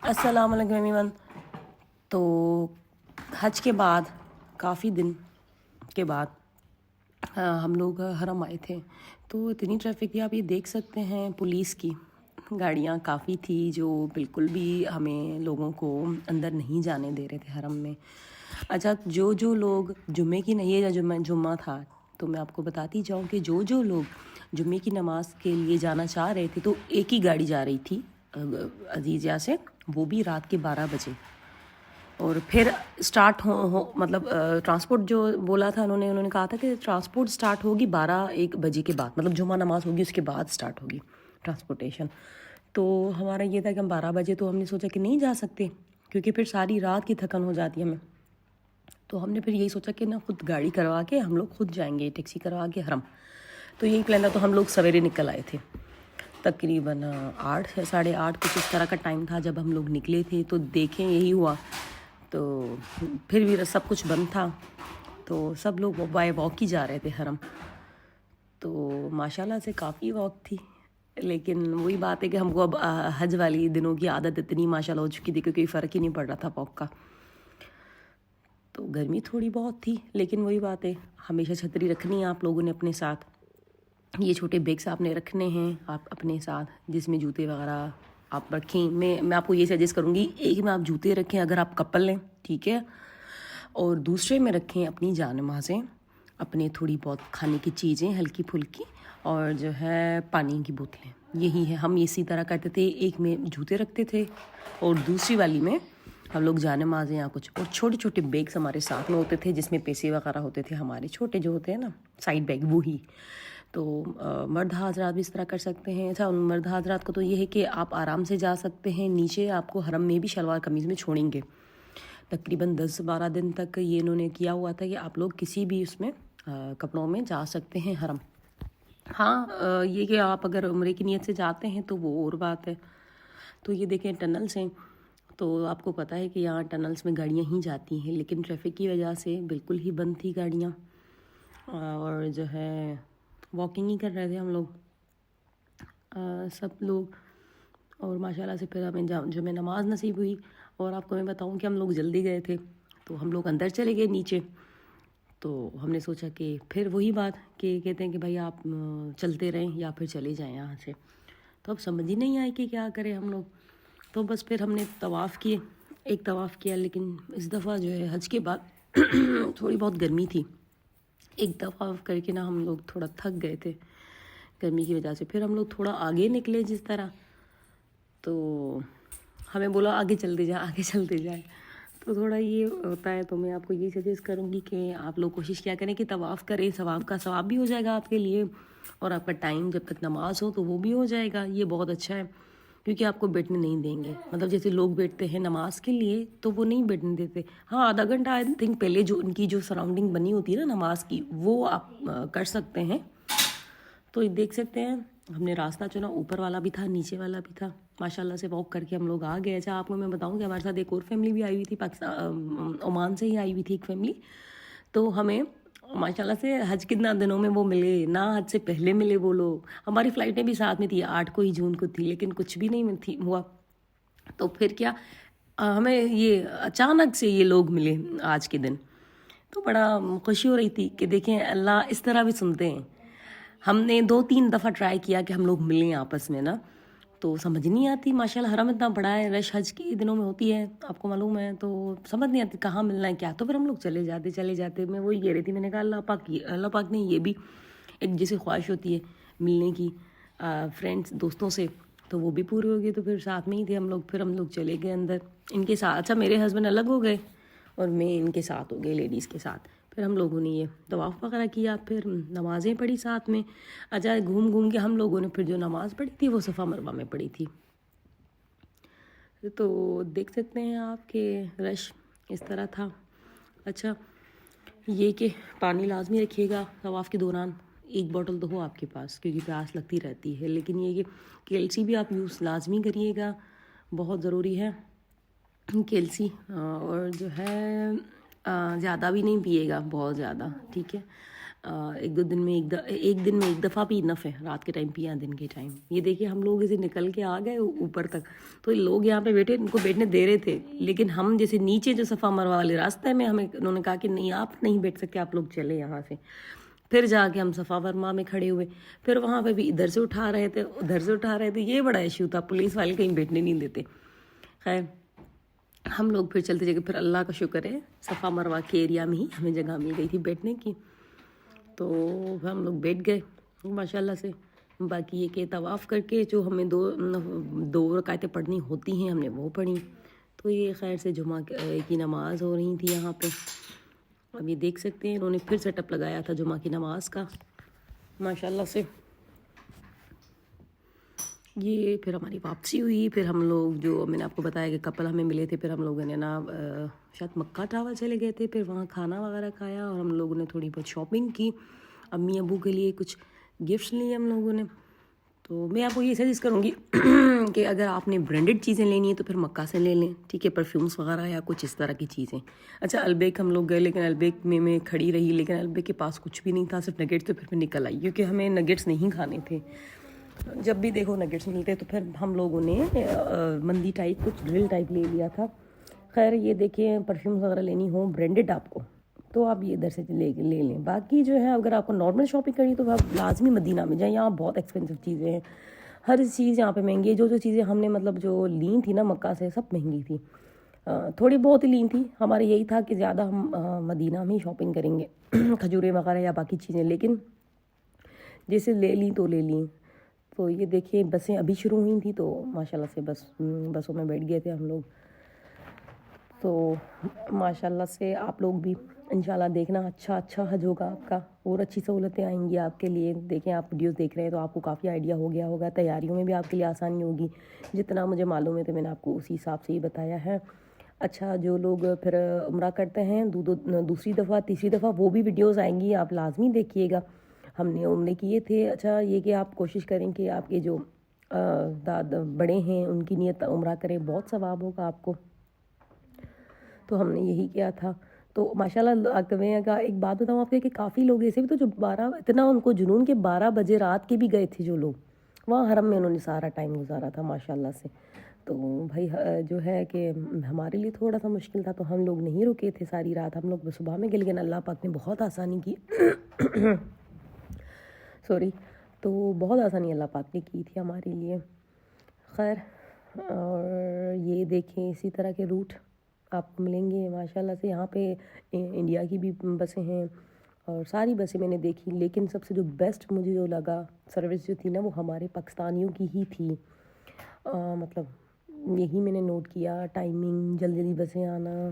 السلام علیکم ایوریون۔ تو حج کے بعد کافی دن کے بعد ہم لوگ حرم آئے تھے، تو اتنی ٹریفک تھی، آپ یہ دیکھ سکتے ہیں، پولیس کی گاڑیاں کافی تھی جو بالکل بھی ہمیں لوگوں کو اندر نہیں جانے دے رہے تھے حرم میں۔ اچھا، جو لوگ جمعے کی نہیں، یا جمعہ تھا، تو میں آپ کو بتاتی جاؤں کہ جو لوگ جمعے کی نماز کے لیے جانا چاہ رہے تھے تو ایک ہی گاڑی جا رہی تھی عزیزیہ سے، وہ بھی رات کے 12 بجے، اور پھر اسٹارٹ مطلب ٹرانسپورٹ جو بولا تھا انہوں نے کہا تھا کہ ٹرانسپورٹ اسٹارٹ ہوگی 12-1 بجے کے بعد، مطلب جمعہ نماز ہوگی اس کے بعد اسٹارٹ ہوگی ٹرانسپورٹیشن۔ تو ہمارا یہ تھا کہ ہم 12 بجے، تو ہم نے سوچا کہ نہیں جا سکتے کیونکہ پھر ساری رات کی تھکن ہو جاتی ہے ہمیں، تو ہم نے پھر یہی سوچا کہ نا خود گاڑی کروا کے ہم لوگ خود جائیں گے، ٹیکسی کروا کے حرم۔ تو یہی پلان تھا، تو ہم لوگ سویرے نکل آئے تھے، تقریباً 8 ساڑھے 8 کچھ اس طرح کا ٹائم تھا جب ہم لوگ نکلے تھے۔ تو دیکھیں یہی ہوا، تو پھر بھی سب کچھ بند تھا، تو سب لوگ بائی واک ہی جا رہے تھے حرم، تو ماشاءاللہ سے کافی واک تھی۔ لیکن وہی بات ہے کہ ہم کو اب حج والی دنوں کی عادت اتنی ماشاءاللہ ہو چکی تھی کہ کوئی فرق ہی نہیں پڑ رہا تھا واک کا۔ تو گرمی تھوڑی بہت تھی، لیکن وہی بات ہے، ہمیشہ چھتری رکھنی ہے آپ لوگوں نے اپنے ساتھ، یہ چھوٹے بیگس آپ نے رکھنے ہیں آپ اپنے ساتھ، جس میں جوتے وغیرہ آپ رکھیں۔ میں آپ کو یہ سجیسٹ کروں گی، ایک میں آپ جوتے رکھیں اگر آپ کپل ہیں، ٹھیک ہے، اور دوسرے میں رکھیں اپنی جان نمازیں، اپنے تھوڑی بہت کھانے کی چیزیں ہلکی پھلکی، اور جو ہے پانی کی بوتلیں۔ یہی ہے، ہم اسی طرح کرتے تھے، ایک میں جوتے رکھتے تھے اور دوسری والی میں ہم لوگ جان نمازیں یا کچھ، اور چھوٹے چھوٹے بیگس ہمارے ساتھ میں ہوتے تھے جس میں پیسے وغیرہ ہوتے تھے ہمارے، چھوٹے جو ہوتے ہیں نا سائڈ بیگ، وہی۔ تو مرد حضرات بھی اس طرح کر سکتے ہیں۔ اچھا، مرد حضرات کو تو یہ ہے کہ آپ آرام سے جا سکتے ہیں، نیچے آپ کو حرم میں بھی شلوار قمیض میں چھوڑیں گے، تقریباً 10-12 دن تک یہ انہوں نے کیا ہوا تھا کہ آپ لوگ کسی بھی اس میں کپڑوں میں جا سکتے ہیں حرم۔ ہاں، یہ کہ آپ اگر عمرے کی نیت سے جاتے ہیں تو وہ اور بات ہے۔ تو یہ دیکھیں ٹنلز ہیں، تو آپ کو پتہ ہے کہ یہاں ٹنلز میں گاڑیاں ہی جاتی ہیں، لیکن ٹریفک کی وجہ سے بالکل ہی بند تھی گاڑیاں، اور جو ہے واکنگ ہی کر رہے تھے ہم لوگ سب لوگ، اور ماشاءاللہ سے پھر ہمیں جمعہ نماز نصیب ہوئی۔ اور آپ کو میں بتاؤں کہ ہم لوگ جلدی گئے تھے، تو ہم لوگ اندر چلے گئے نیچے، تو ہم نے سوچا کہ پھر وہی بات کہ کہتے ہیں کہ بھائی آپ چلتے رہیں یا پھر چلے جائیں یہاں سے، تو اب سمجھ ہی نہیں آئی کہ کیا کریں ہم لوگ۔ تو بس پھر ہم نے طواف کیے، ایک طواف کیا، لیکن اس دفعہ جو ہے حج کے بعد تھوڑی بہت گرمی تھی، ایک دفعہ کر کے نا ہم لوگ تھوڑا تھک گئے تھے گرمی کی وجہ سے۔ پھر ہم لوگ تھوڑا آگے نکلے جس طرح، تو ہمیں بولا آگے چلتے جائیں، آگے چلتے جائیں، تو تھوڑا یہ ہوتا ہے۔ تو میں آپ کو یہ سجیسٹ کروں گی کہ آپ لوگ کوشش کیا کریں کہ طواف کریں، ثواب کا ثواب بھی ہو جائے گا آپ کے لیے، اور آپ کا ٹائم جب تک نماز ہو تو وہ بھی ہو جائے گا، یہ بہت اچھا ہے، کیونکہ آپ کو بیٹھنے نہیں دیں گے۔ مطلب جیسے لوگ بیٹھتے ہیں نماز کے لیے تو وہ نہیں بیٹھنے دیتے، ہاں آدھا گھنٹہ آئی تھنک پہلے جو ان کی جو سراؤنڈنگ بنی ہوتی ہے نا نماز کی، وہ آپ کر سکتے ہیں۔ تو یہ دیکھ سکتے ہیں، ہم نے راستہ چنا، اوپر والا بھی تھا نیچے والا بھی تھا، ماشاءاللہ سے واک کر کے ہم لوگ آ گئے۔ اچھا، آپ کو میں بتاؤں کہ ہمارے ساتھ ایک اور فیملی بھی آئی ہوئی تھی، پاکستان عمان سے ہی آئی ہوئی تھی ایک فیملی، تو ہمیں ماشاءاللہ سے حج کتنا دنوں میں وہ ملے نہ، حج سے پہلے ملے وہ لوگ، ہماری فلائٹیں بھی ساتھ میں تھی، 8 کو ہی جون کو تھی، لیکن کچھ بھی نہیں ہوا۔ تو پھر کیا، ہمیں یہ اچانک سے یہ لوگ ملے آج کے دن، تو بڑا خوشی ہو رہی تھی کہ دیکھیں اللہ اس طرح بھی سنتے ہیں۔ ہم نے 2-3 دفعہ ٹرائی کیا کہ ہم لوگ ملیں آپس میں نا، تو سمجھ نہیں آتی، ماشاءاللہ حرم اتنا بڑا ہے، رش حج کی دنوں میں ہوتی ہے آپ کو معلوم ہے، تو سمجھ نہیں آتی کہاں ملنا ہے کیا، تو پھر ہم لوگ چلے جاتے۔ میں وہی کہہ رہی تھی، میں نے کہا اللہ پاک نے یہ بھی ایک جیسے خواہش ہوتی ہے ملنے کی فرینڈس دوستوں سے، تو وہ بھی پوری ہو گئی، تو پھر ساتھ میں ہی تھے ہم لوگ، پھر ہم لوگ چلے گئے اندر ان کے ساتھ۔ اچھا، میرے ہسبینڈ الگ ہو گئے اور میں ان کے ساتھ ہو گئے، لیڈیز کے ساتھ، پھر ہم لوگوں نے یہ طواف وغیرہ کیا، پھر نمازیں پڑھی ساتھ میں۔ اچھا، گھوم کے ہم لوگوں نے پھر جو نماز پڑھی تھی وہ صفا مروہ میں پڑھی تھی۔ تو دیکھ سکتے ہیں آپ کہ رش اس طرح تھا۔ اچھا، یہ کہ پانی لازمی رکھیے گا طواف کے دوران، ایک بوٹل تو ہو آپ کے پاس کیونکہ پیاس لگتی رہتی ہے، لیکن یہ کہ کیلسی بھی آپ یوز لازمی کریے گا، بہت ضروری ہے کیلسی، اور جو ہے زیادہ بھی نہیں پیے گا، بہت زیادہ، ٹھیک ہے۔ ایک دن میں ایک دفعہ بھی انف ہے، رات کے ٹائم پیا دن کے ٹائم. یہ دیکھیے ہم لوگ اسے نکل کے آ گئے اوپر تک، تو لوگ یہاں پہ بیٹھے، ان کو بیٹھنے دے رہے تھے، لیکن ہم جیسے نیچے جو صفا مروا والے راستے میں ہمیں انہوں نے کہا کہ نہیں آپ نہیں بیٹھ سکتے، آپ لوگ چلے یہاں سے. پھر جا کے ہم صفا مروا میں کھڑے ہوئے، پھر وہاں پہ بھی ادھر سے اٹھا رہے تھے ادھر سے اٹھا رہے تھے، یہ بڑا ایشو تھا، پولیس والے کہیں بیٹھنے نہیں دیتے. خیر ہم لوگ پھر چلتے جگہ، پھر اللہ کا شکر ہے صفا مروا کے ایریا میں ہی ہمیں جگہ مل گئی تھی بیٹھنے کی، تو ہم لوگ بیٹھ گئے ماشاء اللہ سے. باقی یہ کہ طواف کر کے جو ہمیں دو رکعتیں پڑھنی ہوتی ہیں ہم نے وہ پڑھی. تو یہ خیر سے جمعہ کی نماز ہو رہی تھی یہاں پہ. اب یہ دیکھ سکتے ہیں انہوں نے پھر سیٹ اپ لگایا تھا جمعہ کی نماز کا ماشاء اللہ سے. یہ پھر ہماری واپسی ہوئی، پھر ہم لوگ جو میں نے آپ کو بتایا کہ کپل ہمیں ملے تھے، پھر ہم لوگوں نے نا شاید مکہ ٹاور چلے گئے تھے، پھر وہاں کھانا وغیرہ کھایا اور ہم لوگوں نے تھوڑی بہت شاپنگ کی، امی ابو کے لیے کچھ گفٹس لیے ہم لوگوں نے. تو میں آپ کو یہ سجیسٹ کروں گی کہ اگر آپ نے برانڈڈ چیزیں لینی ہیں تو پھر مکہ سے لے لیں، ٹھیک ہے، پرفیومس وغیرہ یا کچھ اس طرح کی چیزیں. اچھا البیک ہم لوگ گئے، لیکن البیک میں کھڑی رہی، لیکن البیک کے پاس کچھ بھی نہیں تھا، صرف نگیٹس. تو پھر میں نکل آئی کیونکہ ہمیں نگیٹس نہیں کھانے تھے. جب بھی دیکھو نگیٹس ملتے تو پھر ہم لوگوں نے مندی ٹائپ کچھ گرل ٹائپ لے لیا تھا. خیر یہ دیکھیں پرفیومز وغیرہ لینی ہو برانڈڈ آپ کو تو آپ یہ ادھر سے لے لیں. باقی جو ہے اگر آپ کو نارمل شاپنگ کرنی تو آپ لازمی مدینہ میں جائیں، یہاں بہت ایکسپینسو چیزیں ہیں، ہر چیز یہاں پہ مہنگی ہے. جو چیزیں ہم نے مطلب جو لیں تھی نا مکہ سے سب مہنگی تھی، تھوڑی بہت ہی لیں تھی. ہمارا یہی تھا کہ زیادہ ہم مدینہ میں ہی شاپنگ کریں گے کھجوریں وغیرہ یا باقی چیزیں، لیکن جیسے لے لیں تو لے لیں. تو یہ دیکھیں بسیں ابھی شروع ہوئی تھیں تو ماشاء اللہ سے بسوں میں بیٹھ گئے تھے ہم لوگ. تو ماشاء اللہ سے آپ لوگ بھی انشاءاللہ دیکھنا، اچھا حج ہوگا آپ کا، اور اچھی سہولتیں آئیں گی آپ کے لیے. دیکھیں آپ ویڈیوز دیکھ رہے ہیں تو آپ کو کافی آئیڈیا ہو گیا ہوگا، تیاریوں میں بھی آپ کے لیے آسانی ہوگی. جتنا مجھے معلوم ہے تو میں نے آپ کو اسی حساب سے ہی بتایا ہے. اچھا جو لوگ پھر عمرہ کرتے ہیں دوسری دفعہ تیسری دفعہ، وہ بھی ویڈیوز آئیں گی، آپ لازمی دیکھیے گا. ہم نے عمرے کیے تھے. اچھا یہ کہ آپ کوشش کریں کہ آپ کے جو بڑے ہیں ان کی نیت عمرہ کریں، بہت ثواب ہوگا آپ کو. تو ہم نے یہی کیا تھا. تو ماشاءاللہ میں ایک بات بتاؤں آپ کہ کافی لوگ ایسے بھی تو جو اتنا ان کو جنون کے 12 بجے رات کے بھی گئے تھے، جو لوگ وہاں حرم میں انہوں نے سارا ٹائم گزارا تھا ماشاءاللہ سے. تو بھائی جو ہے کہ ہمارے لیے تھوڑا سا مشکل تھا تو ہم لوگ نہیں رکے تھے ساری رات، ہم لوگ صبح میں گئے، لیکن اللہ پاک نے بہت آسانی کی تو بہت آسانی اللہ پاک نے کی تھی ہمارے لیے. خیر اور یہ دیکھیں اسی طرح کے روٹ آپ کو ملیں گے ماشاءاللہ سے. یہاں پہ انڈیا کی بھی بسیں ہیں اور ساری بسیں میں نے دیکھی، لیکن سب سے جو بیسٹ مجھے جو لگا سروس جو تھی نا وہ ہمارے پاکستانیوں کی ہی تھی. مطلب یہی میں نے نوٹ کیا، ٹائمنگ، جلدی بسیں آنا،